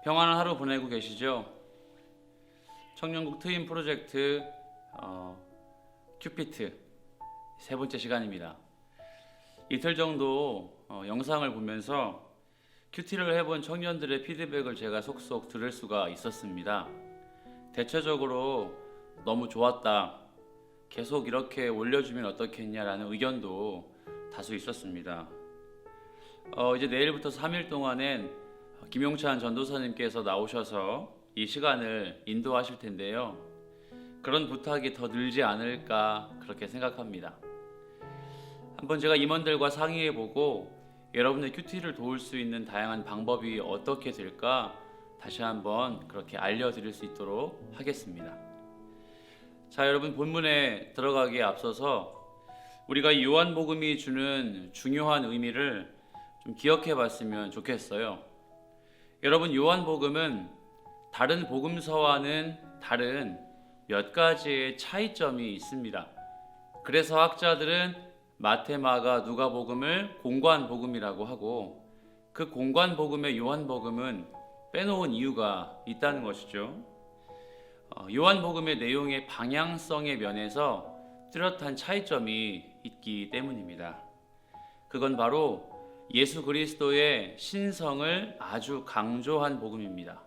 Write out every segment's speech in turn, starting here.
평안한 하루 보내고 계시죠? 청년국 트윈 프로젝트 큐피트 세 번째 시간입니다. 이틀 정도 영상을 보면서 큐티를 해본 청년들의 피드백을 제가 속속 들을 수가 있었습니다. 대체적으로 너무 좋았다, 계속 이렇게 올려주면 어떻겠냐라는 의견도 다수 있었습니다. 이제 내일부터 3일 동안엔 김용찬 전도사님께서 나오셔서 이 시간을 인도하실 텐데요. 그런 부탁이 더 늘지 않을까 그렇게 생각합니다. 한번 제가 임원들과 상의해보고 여러분의 큐티를 도울 수 있는 다양한 방법이 어떻게 될까 다시 한번 그렇게 알려드릴 수 있도록 하겠습니다. 자, 여러분, 본문에 들어가기에 앞서서 우리가 이 요한복음이 주는 중요한 의미를 좀 기억해 봤으면 좋겠어요. 여러분, 요한복음은 다른 복음서와는 다른 몇 가지의 차이점이 있습니다. 그래서 학자들은 마태, 마가, 누가복음을 공관복음이라고 하고 그 공관복음의 요한복음은 빼놓은 이유가 있다는 것이죠. 요한복음의 내용의 방향성의 면에서 뚜렷한 차이점이 있기 때문입니다. 그건 바로 예수 그리스도의 신성을 아주 강조한 복음입니다.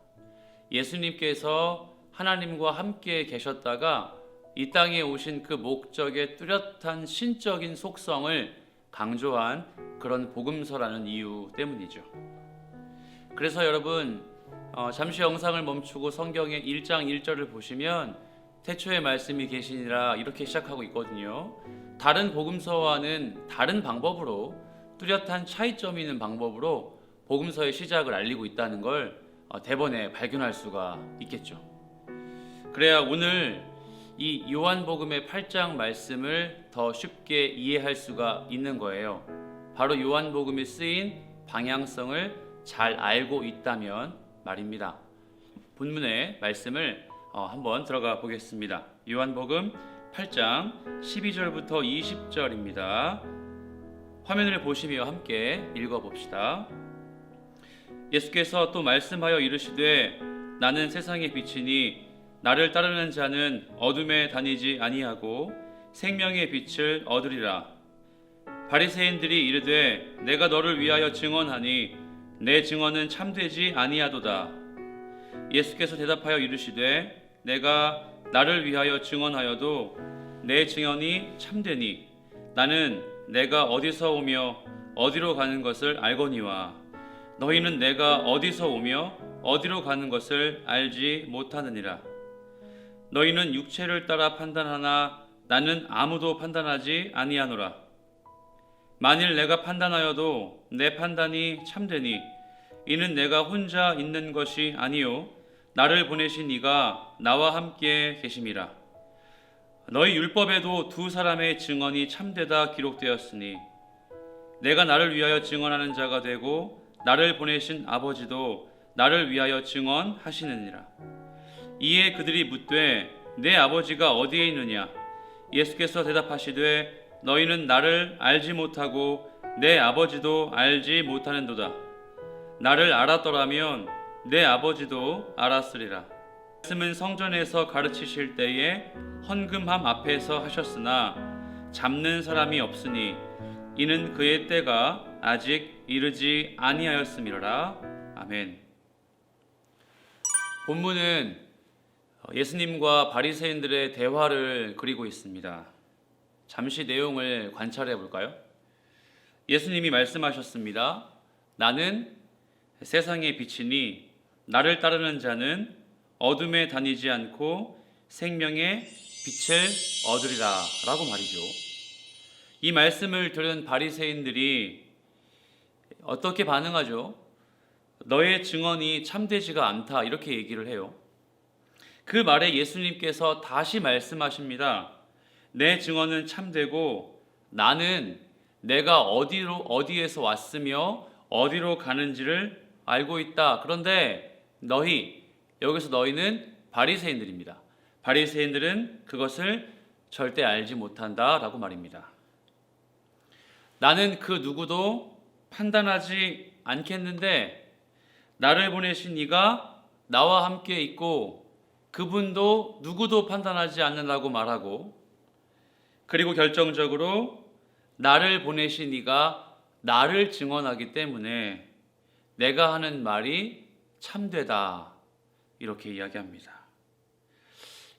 예수님께서 하나님과 함께 계셨다가 이 땅에 오신 그 목적의 뚜렷한 신적인 속성을 강조한 그런 복음서라는 이유 때문이죠. 그래서 여러분, 잠시 영상을 멈추고 성경의 1장 1절을 보시면 태초에 말씀이 계시니라 이렇게 시작하고 있거든요. 다른 복음서와는 다른 방법으로 뚜렷한 차이점이 있는 방법으로 복음서의 시작을 알리고 있다는 걸 대번에 발견할 수가 있겠죠. 그래야 오늘 이 요한복음의 8장 말씀을 더 쉽게 이해할 수가 있는 거예요. 바로 요한복음에 쓰인 방향성을 잘 알고 있다면 말입니다. 본문의 말씀을 한번 들어가 보겠습니다. 요한복음 8장 12절부터 20절입니다. 화면을 보시며 함께 읽어봅시다. 예수께서 또 말씀하여 이르시되 나는 세상의 빛이니 나를 따르는 자는 어둠에 다니지 아니하고 생명의 빛을 얻으리라. 바리새인들이 이르되 내가 너를 위하여 증언하니 내 증언은 참되지 아니하도다. 예수께서 대답하여 이르시되 내가 나를 위하여 증언하여도 내 증언이 참되니 나는 내가 어디서 오며 어디로 가는 것을 알거니와 너희는 내가 어디서 오며 어디로 가는 것을 알지 못하느니라. 너희는 육체를 따라 판단하나 나는 아무도 판단하지 아니하노라. 만일 내가 판단하여도 내 판단이 참되니 이는 내가 혼자 있는 것이 아니요 나를 보내신 이가 나와 함께 계심이라. 너희 율법에도 두 사람의 증언이 참되다 기록되었으니 내가 나를 위하여 증언하는 자가 되고 나를 보내신 아버지도 나를 위하여 증언하시느니라. 이에 그들이 묻되 내 아버지가 어디에 있느냐? 예수께서 대답하시되 너희는 나를 알지 못하고 내 아버지도 알지 못하는도다. 나를 알았더라면 내 아버지도 알았으리라. 말씀은 성전에서 가르치실 때에 헌금함 앞에서 하셨으나 잡는 사람이 없으니 이는 그의 때가 아직 이르지 아니하였음이로라. 아멘. 본문은 예수님과 바리새인들의 대화를 그리고 있습니다. 잠시 내용을 관찰해 볼까요? 예수님이 말씀하셨습니다. 나는 세상의 빛이니 나를 따르는 자는 어둠에 다니지 않고 생명의 빛을 얻으리라 라고 말이죠. 이 말씀을 들은 바리새인들이 어떻게 반응하죠? 너의 증언이 참되지가 않다 이렇게 얘기를 해요. 그 말에 예수님께서 다시 말씀하십니다. 내 증언은 참되고 나는 내가 어디에서 왔으며 어디로 가는지를 알고 있다. 그런데 여기서 너희는 바리새인들입니다. 바리새인들은 그것을 절대 알지 못한다라고 말입니다. 나는 그 누구도 판단하지 않겠는데 나를 보내신 이가 나와 함께 있고 그분도 누구도 판단하지 않는다고 말하고, 그리고 결정적으로 나를 보내신 이가 나를 증언하기 때문에 내가 하는 말이 참되다, 이렇게 이야기합니다.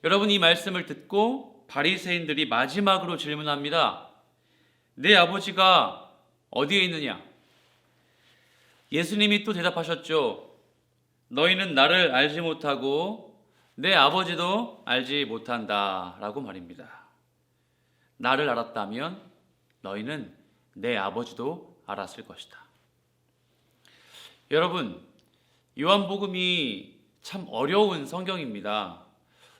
여러분, 이 말씀을 듣고 바리새인들이 마지막으로 질문합니다. 내 아버지가 어디에 있느냐? 예수님이 또 대답하셨죠. 너희는 나를 알지 못하고 내 아버지도 알지 못한다 라고 말입니다. 나를 알았다면 너희는 내 아버지도 알았을 것이다. 여러분, 요한복음이 참 어려운 성경입니다.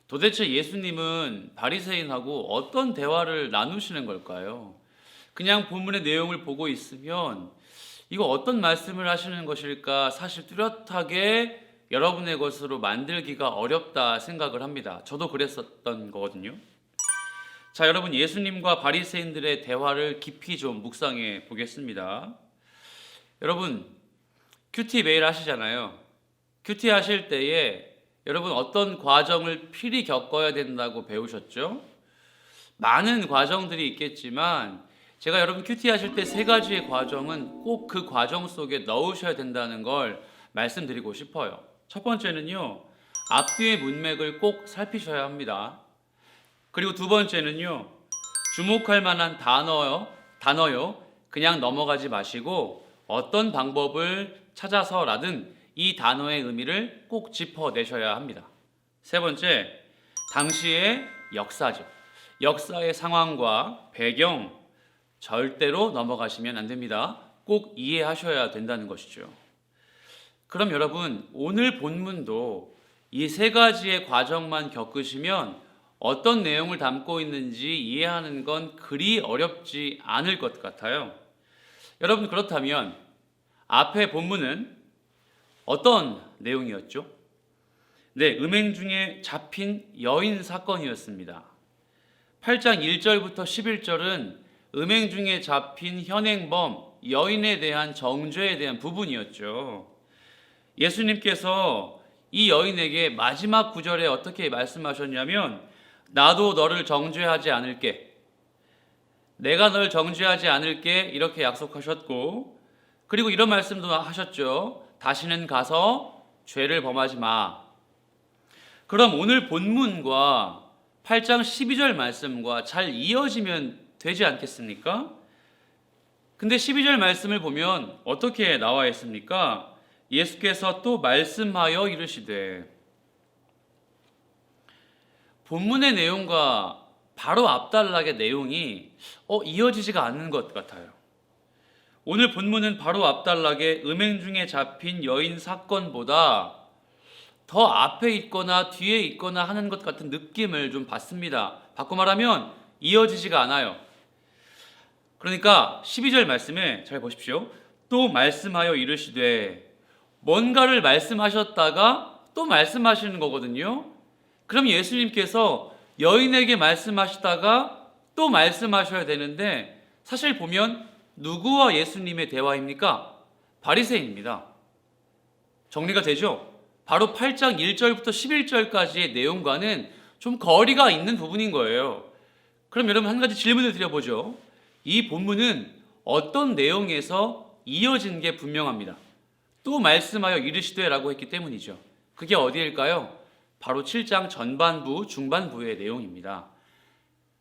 도대체 예수님은 바리새인하고 어떤 대화를 나누시는 걸까요? 그냥 본문의 내용을 보고 있으면 이거 어떤 말씀을 하시는 것일까 사실 뚜렷하게 여러분의 것으로 만들기가 어렵다 생각을 합니다. 저도 그랬었던 거거든요. 자, 여러분, 예수님과 바리새인들의 대화를 깊이 좀 묵상해 보겠습니다. 여러분, 큐티 매일 하시잖아요. 큐티 하실 때에 여러분 어떤 과정을 필히 겪어야 된다고 배우셨죠? 많은 과정들이 있겠지만 제가 여러분 큐티 하실 때 3가지의 과정은 꼭 그 과정 속에 넣으셔야 된다는 걸 말씀드리고 싶어요. 첫 번째는요, 앞뒤의 문맥을 꼭 살피셔야 합니다. 그리고 두 번째는요, 주목할 만한 단어요. 그냥 넘어가지 마시고 어떤 방법을 찾아서라든 이 단어의 의미를 꼭 짚어내셔야 합니다. 세 번째, 당시의 역사죠. 역사의 상황과 배경 절대로 넘어가시면 안 됩니다. 꼭 이해하셔야 된다는 것이죠. 그럼 여러분, 오늘 본문도 이 3가지의 과정만 겪으시면 어떤 내용을 담고 있는지 이해하는 건 그리 어렵지 않을 것 같아요. 여러분, 그렇다면 앞에 본문은 어떤 내용이었죠? 네, 음행 중에 잡힌 여인 사건이었습니다. 8장 1절부터 11절은 음행 중에 잡힌 현행범 여인에 대한 정죄에 대한 부분이었죠. 예수님께서 이 여인에게 마지막 구절에 어떻게 말씀하셨냐면, 나도 너를 정죄하지 않을게, 내가 널 정죄하지 않을게, 이렇게 약속하셨고, 그리고 이런 말씀도 하셨죠. 다시는 가서 죄를 범하지 마. 그럼 오늘 본문과 8장 12절 말씀과 잘 이어지면 되지 않겠습니까? 근데 12절 말씀을 보면 어떻게 나와 있습니까? 예수께서 또 말씀하여 이르시되, 본문의 내용과 바로 앞달락의 내용이 이어지지가 않는 것 같아요. 오늘 본문은 바로 앞달락의 음행 중에 잡힌 여인 사건보다 더 앞에 있거나 뒤에 있거나 하는 것 같은 느낌을 좀 받습니다. 바꿔 말하면 이어지지가 않아요. 그러니까 12절 말씀에 잘 보십시오. 또 말씀하여 이르시되, 뭔가를 말씀하셨다가 또 말씀하시는 거거든요. 그럼 예수님께서 여인에게 말씀하시다가 또 말씀하셔야 되는데, 사실 보면 누구와 예수님의 대화입니까? 바리새인입니다. 정리가 되죠? 바로 8장 1절부터 11절까지의 내용과는 좀 거리가 있는 부분인 거예요. 그럼 여러분, 한 가지 질문을 드려보죠. 이 본문은 어떤 내용에서 이어진 게 분명합니다. 또 말씀하여 이르시되 라고 했기 때문이죠. 그게 어디일까요? 바로 7장 전반부, 중반부의 내용입니다.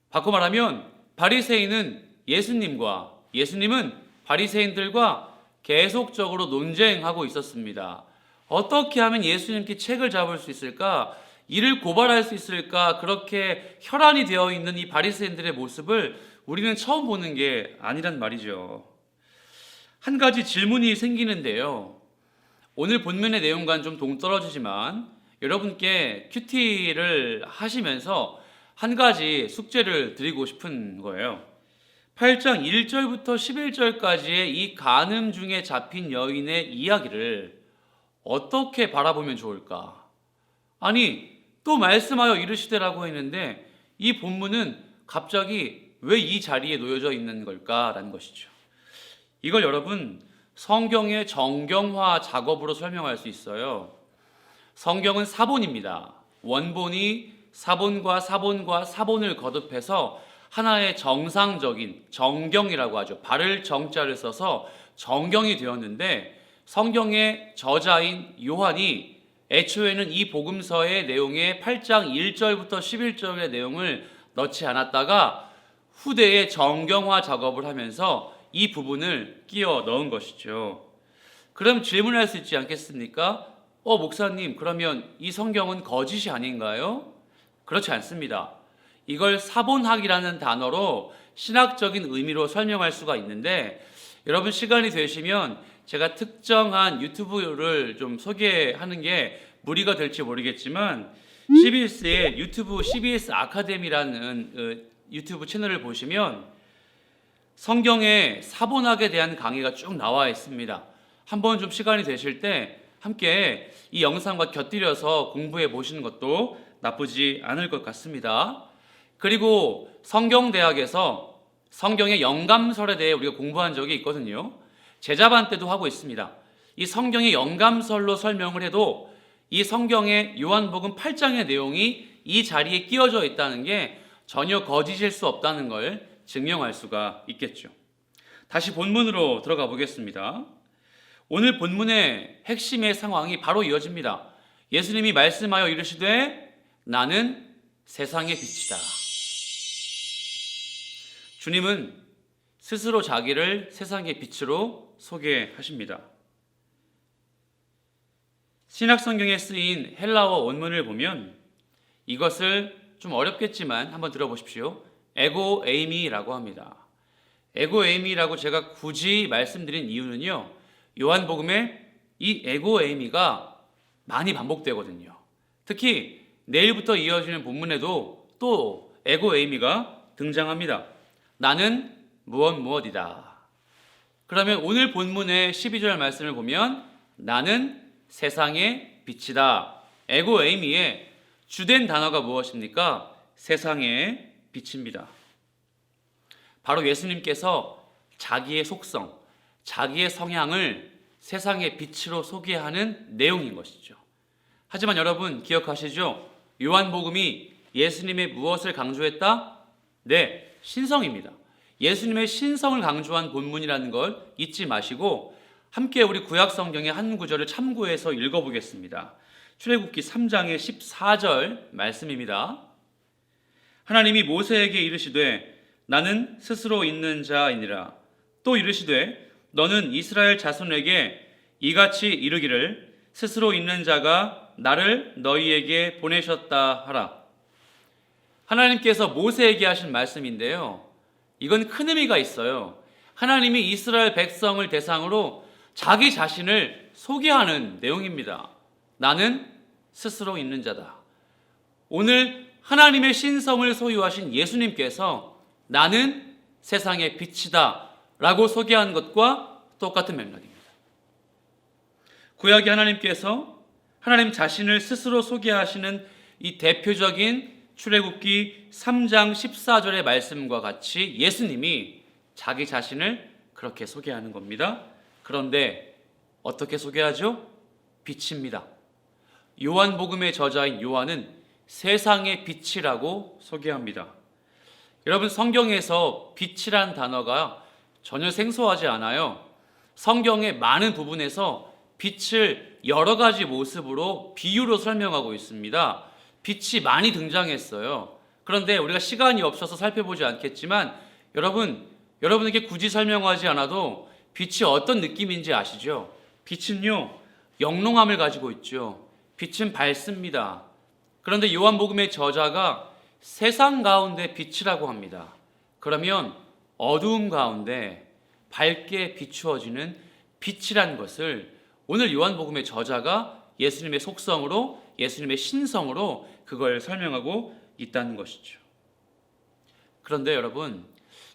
바꿔 말하면 바리새인은 예수님과, 예수님은 바리새인들과 계속적으로 논쟁하고 있었습니다. 어떻게 하면 예수님께 책을 잡을 수 있을까? 이를 고발할 수 있을까? 그렇게 혈안이 되어 있는 이 바리새인들의 모습을 우리는 처음 보는 게 아니란 말이죠. 한 가지 질문이 생기는데요. 오늘 본문의 내용과는 좀 동떨어지지만 여러분께 큐티를 하시면서 한 가지 숙제를 드리고 싶은 거예요. 8장 1절부터 11절까지의 이 간음 중에 잡힌 여인의 이야기를 어떻게 바라보면 좋을까? 아니, 또 말씀하여 이르시되라고 했는데 이 본문은 갑자기 왜 이 자리에 놓여져 있는 걸까라는 것이죠. 이걸 여러분 성경의 정경화 작업으로 설명할 수 있어요. 성경은 사본입니다. 원본이 사본과 사본과 사본을 거듭해서 하나의 정상적인 정경이라고 하죠. 발을 정자를 써서 정경이 되었는데, 성경의 저자인 요한이 애초에는 이 복음서의 내용에 8장 1절부터 11절의 내용을 넣지 않았다가 후대에 정경화 작업을 하면서 이 부분을 끼워 넣은 것이죠. 그럼 질문할 수 있지 않겠습니까? 목사님, 그러면 이 성경은 거짓이 아닌가요? 그렇지 않습니다. 이걸 사본학이라는 단어로 신학적인 의미로 설명할 수가 있는데, 여러분 시간이 되시면 제가 특정한 유튜브를 좀 소개하는 게 무리가 될지 모르겠지만, CBS의 유튜브 CBS 아카데미라는 유튜브 채널을 보시면 성경의 사본학에 대한 강의가 쭉 나와 있습니다. 한번 좀 시간이 되실 때 함께 이 영상과 곁들여서 공부해 보시는 것도 나쁘지 않을 것 같습니다. 그리고 성경대학에서 성경의 영감설에 대해 우리가 공부한 적이 있거든요. 제자반 때도 하고 있습니다. 이 성경의 영감설로 설명을 해도 이 성경의 요한복음 8장의 내용이 이 자리에 끼워져 있다는 게 전혀 거짓일 수 없다는 걸 증명할 수가 있겠죠. 다시 본문으로 들어가 보겠습니다. 오늘 본문의 핵심의 상황이 바로 이어집니다. 예수님이 말씀하여 이르시되 나는 세상의 빛이다. 주님은 스스로 자기를 세상의 빛으로 소개하십니다. 신약성경에 쓰인 헬라어 원문을 보면 이것을 좀 어렵겠지만 한번 들어보십시오. 에고 에이미라고 합니다. 에고 에이미라고 제가 굳이 말씀드린 이유는요, 요한복음에 이 에고 에이미가 많이 반복되거든요. 특히 내일부터 이어지는 본문에도 또 에고 에이미가 등장합니다. 나는 무엇이다. 그러면 오늘 본문의 12절 말씀을 보면 나는 세상의 빛이다. 에고 에이미의 주된 단어가 무엇입니까? 세상의 빛입니다. 바로 예수님께서 자기의 속성, 자기의 성향을 세상의 빛으로 소개하는 내용인 것이죠. 하지만 여러분 기억하시죠? 요한복음이 예수님의 무엇을 강조했다? 네, 신성입니다. 예수님의 신성을 강조한 본문이라는 걸 잊지 마시고 함께 우리 구약성경의 한 구절을 참고해서 읽어보겠습니다. 출애굽기 3장의 14절 말씀입니다. 하나님이 모세에게 이르시되 나는 스스로 있는 자이니라. 또 이르시되 너는 이스라엘 자손에게 이같이 이르기를 스스로 있는 자가 나를 너희에게 보내셨다 하라. 하나님께서 모세에게 하신 말씀인데요, 이건 큰 의미가 있어요. 하나님이 이스라엘 백성을 대상으로 자기 자신을 소개하는 내용입니다. 나는 스스로 있는 자다. 오늘 하나님의 신성을 소유하신 예수님께서 나는 세상의 빛이다 라고 소개한 것과 똑같은 맥락입니다. 구약의 하나님께서 하나님 자신을 스스로 소개하시는 이 대표적인 출애굽기 3장 14절의 말씀과 같이 예수님이 자기 자신을 그렇게 소개하는 겁니다. 그런데 어떻게 소개하죠? 빛입니다. 요한복음의 저자인 요한은 세상의 빛이라고 소개합니다. 여러분 성경에서 빛이란 단어가 전혀 생소하지 않아요. 성경의 많은 부분에서 빛을 여러 가지 모습으로 비유로 설명하고 있습니다. 빛이 많이 등장했어요. 그런데 우리가 시간이 없어서 살펴보지 않겠지만 여러분에게 굳이 설명하지 않아도 빛이 어떤 느낌인지 아시죠? 빛은요, 영롱함을 가지고 있죠. 빛은 밝습니다. 그런데 요한복음의 저자가 세상 가운데 빛이라고 합니다. 그러면 어두움 가운데 밝게 비추어지는 빛이라는 것을 오늘 요한복음의 저자가 예수님의 속성으로, 예수님의 신성으로 그걸 설명하고 있다는 것이죠. 그런데 여러분,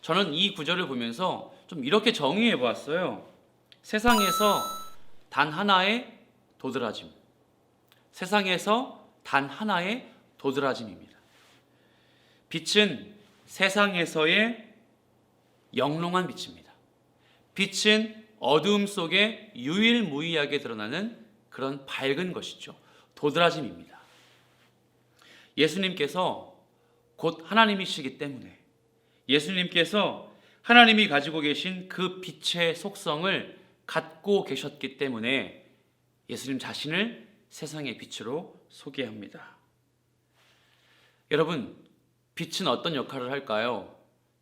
저는 이 구절을 보면서 좀 이렇게 정의해 보았어요. 세상에서 단 하나의 도드라짐. 세상에서 단 하나의 도드라짐입니다. 빛은 세상에서의 영롱한 빛입니다. 빛은 어두움 속에 유일무이하게 드러나는 그런 밝은 것이죠. 도드라짐입니다. 예수님께서 곧 하나님이시기 때문에, 예수님께서 하나님이 가지고 계신 그 빛의 속성을 갖고 계셨기 때문에 예수님 자신을 세상의 빛으로 소개합니다. 여러분, 빛은 어떤 역할을 할까요?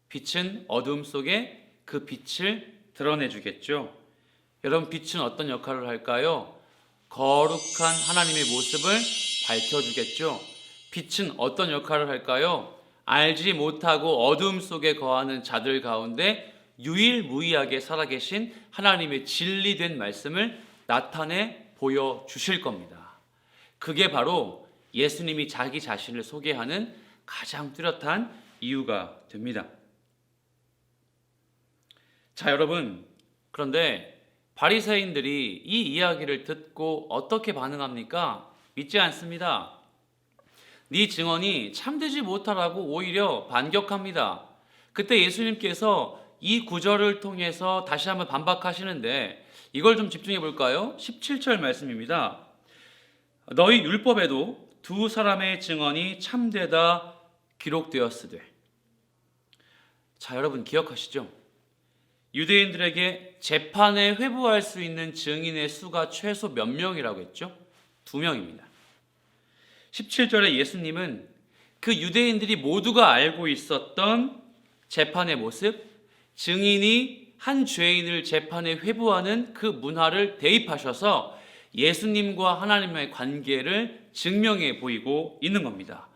빛은 어두움 속에 그 빛을 드러내주겠죠. 여러분, 빛은 어떤 역할을 할까요? 거룩한 하나님의 모습을 밝혀주겠죠. 빛은 어떤 역할을 할까요? 알지 못하고 어둠 속에 거하는 자들 가운데 유일무이하게 살아계신 하나님의 진리된 말씀을 나타내 보여주실 겁니다. 그게 바로 예수님이 자기 자신을 소개하는 가장 뚜렷한 이유가 됩니다. 자, 여러분, 그런데 바리새인들이 이 이야기를 듣고 어떻게 반응합니까? 믿지 않습니다. 네 증언이 참되지 못하라고 오히려 반격합니다. 그때 예수님께서 이 구절을 통해서 다시 한번 반박하시는데 이걸 좀 집중해 볼까요? 17절 말씀입니다. 너희 율법에도 두 사람의 증언이 참되다 기록되었으되. 자, 여러분 기억하시죠? 유대인들에게 재판에 회부할 수 있는 증인의 수가 최소 몇 명이라고 했죠? 2명입니다. 17절에 예수님은 그 유대인들이 모두가 알고 있었던 재판의 모습, 증인이 한 죄인을 재판에 회부하는 그 문화를 대입하셔서 예수님과 하나님의 관계를 증명해 보이고 있는 겁니다.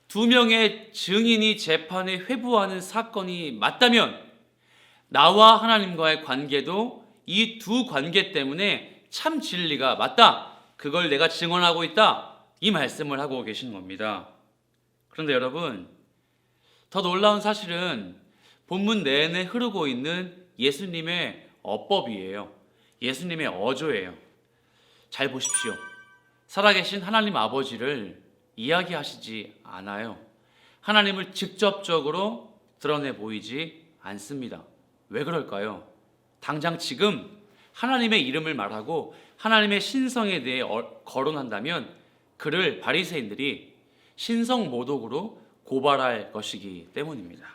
2명의 증인이 재판에 회부하는 사건이 맞다면 나와 하나님과의 관계도 이 두 관계 때문에 참 진리가 맞다. 그걸 내가 증언하고 있다. 이 말씀을 하고 계신 겁니다. 그런데 여러분, 더 놀라운 사실은 본문 내내 흐르고 있는 예수님의 어법이에요. 예수님의 어조예요. 잘 보십시오. 살아계신 하나님 아버지를 이야기하시지 않아요. 하나님을 직접적으로 드러내 보이지 않습니다. 왜 그럴까요? 당장 지금 하나님의 이름을 말하고 하나님의 신성에 대해 거론한다면 그를 바리새인들이 신성 모독으로 고발할 것이기 때문입니다.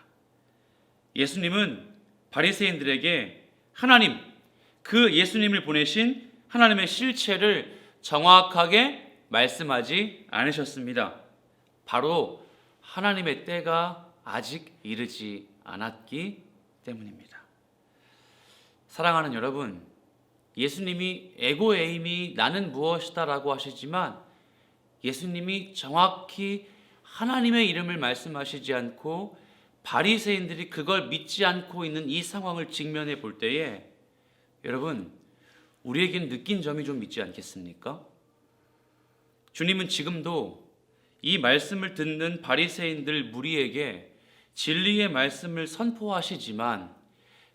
예수님은 바리새인들에게 하나님, 그 예수님을 보내신 하나님의 실체를 정확하게 말씀하지 않으셨습니다. 바로 하나님의 때가 아직 이르지 않았기 때문입니다. 사랑하는 여러분, 예수님이 에고에임이 나는 무엇이다 라고 하시지만 예수님이 정확히 하나님의 이름을 말씀하시지 않고 바리새인들이 그걸 믿지 않고 있는 이 상황을 직면해 볼 때에 여러분, 우리에겐 느낀 점이 좀 있지 않겠습니까? 주님은 지금도 이 말씀을 듣는 바리새인들 무리에게 진리의 말씀을 선포하시지만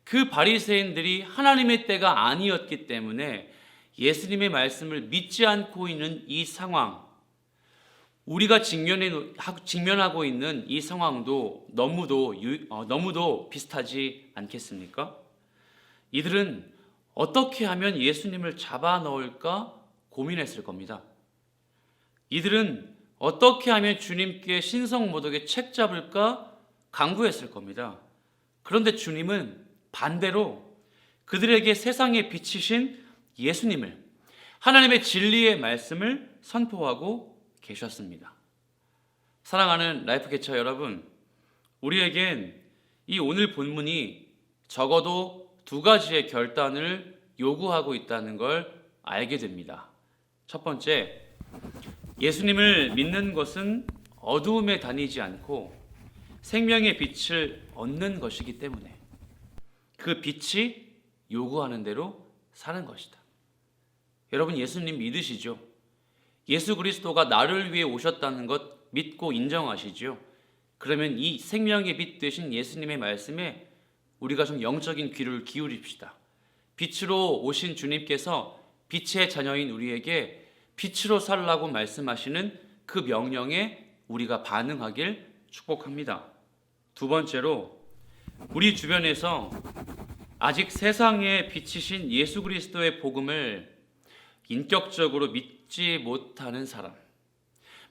그 바리새인들이 하나님의 때가 아니었기 때문에 예수님의 말씀을 믿지 않고 있는 이 상황, 우리가 직면하고 있는 이 상황도 너무도 비슷하지 않겠습니까? 이들은 어떻게 하면 예수님을 잡아 넣을까 고민했을 겁니다. 이들은 어떻게 하면 주님께 신성모독에 책 잡을까 강구했을 겁니다. 그런데 주님은 반대로 그들에게 세상에 비치신 예수님을, 하나님의 진리의 말씀을 선포하고 계셨습니다. 사랑하는 라이프 캐쳐 여러분, 우리에겐 이 오늘 본문이 적어도 두 가지의 결단을 요구하고 있다는 걸 알게 됩니다. 첫 번째, 예수님을 믿는 것은 어두움에 다니지 않고 생명의 빛을 얻는 것이기 때문에 그 빛이 요구하는 대로 사는 것이다. 여러분, 예수님 믿으시죠? 예수 그리스도가 나를 위해 오셨다는 것 믿고 인정하시죠? 그러면 이 생명의 빛 되신 예수님의 말씀에 우리가 좀 영적인 귀를 기울입시다. 빛으로 오신 주님께서 빛의 자녀인 우리에게 빛으로 살라고 말씀하시는 그 명령에 우리가 반응하길 축복합니다. 두 번째로, 우리 주변에서 아직 세상에 비치신 예수 그리스도의 복음을 인격적으로 믿지 못하는 사람,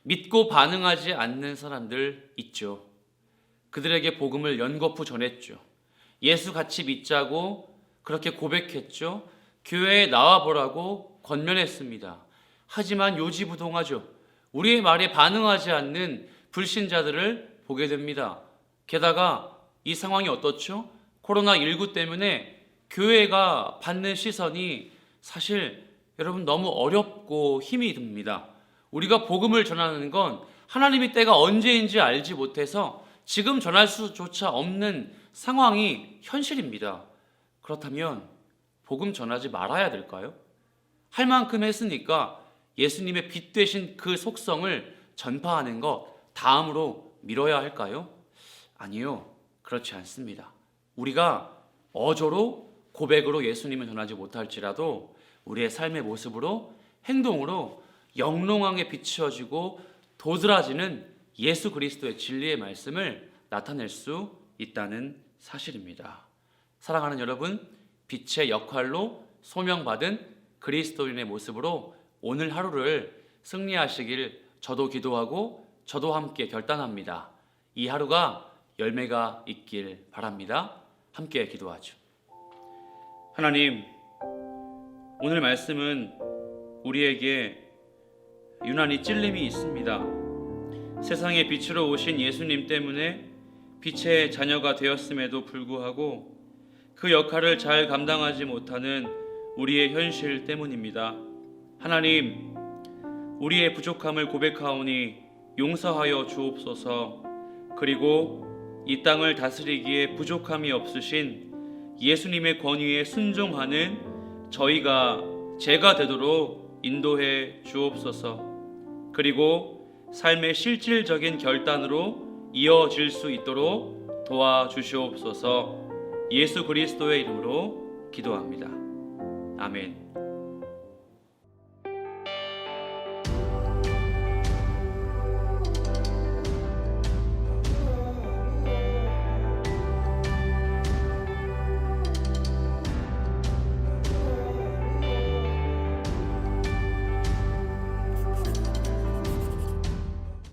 믿고 반응하지 않는 사람들 있죠. 그들에게 복음을 연거푸 전했죠. 예수 같이 믿자고 그렇게 고백했죠. 교회에 나와보라고 권면했습니다. 하지만 요지부동하죠. 우리의 말에 반응하지 않는 불신자들을 보게 됩니다. 게다가 이 상황이 어떻죠? 코로나19 때문에 교회가 받는 시선이 사실 여러분 너무 어렵고 힘이 듭니다. 우리가 복음을 전하는 건 하나님의 때가 언제인지 알지 못해서 지금 전할 수조차 없는 상황이 현실입니다. 그렇다면 복음 전하지 말아야 될까요? 할 만큼 했으니까 예수님의 빛 되신 그 속성을 전파하는 것 다음으로 미뤄야 할까요? 아니요, 그렇지 않습니다. 우리가 어조로 고백으로 예수님을 전하지 못할지라도 우리의 삶의 모습으로 행동으로 영롱하게 비추어지고 도드라지는 예수 그리스도의 진리의 말씀을 나타낼 수 있다는 사실입니다. 사랑하는 여러분, 빛의 역할로 소명받은 그리스도인의 모습으로 오늘 하루를 승리하시길 저도 기도하고 저도 함께 결단합니다. 이 하루가 열매가 있길 바랍니다. 함께 기도하죠. 하나님, 오늘 말씀은 우리에게 유난히 찔림이 있습니다. 세상의 빛으로 오신 예수님 때문에 빛의 자녀가 되었음에도 불구하고 그 역할을 잘 감당하지 못하는 우리의 현실 때문입니다. 하나님, 우리의 부족함을 고백하오니 용서하여 주옵소서. 그리고 이 땅을 다스리기에 부족함이 없으신 예수님의 권위에 순종하는 저희가 제가 되도록 인도해 주옵소서. 그리고 삶의 실질적인 결단으로 이어질 수 있도록 도와주시옵소서. 예수 그리스도의 이름으로 기도합니다. 아멘.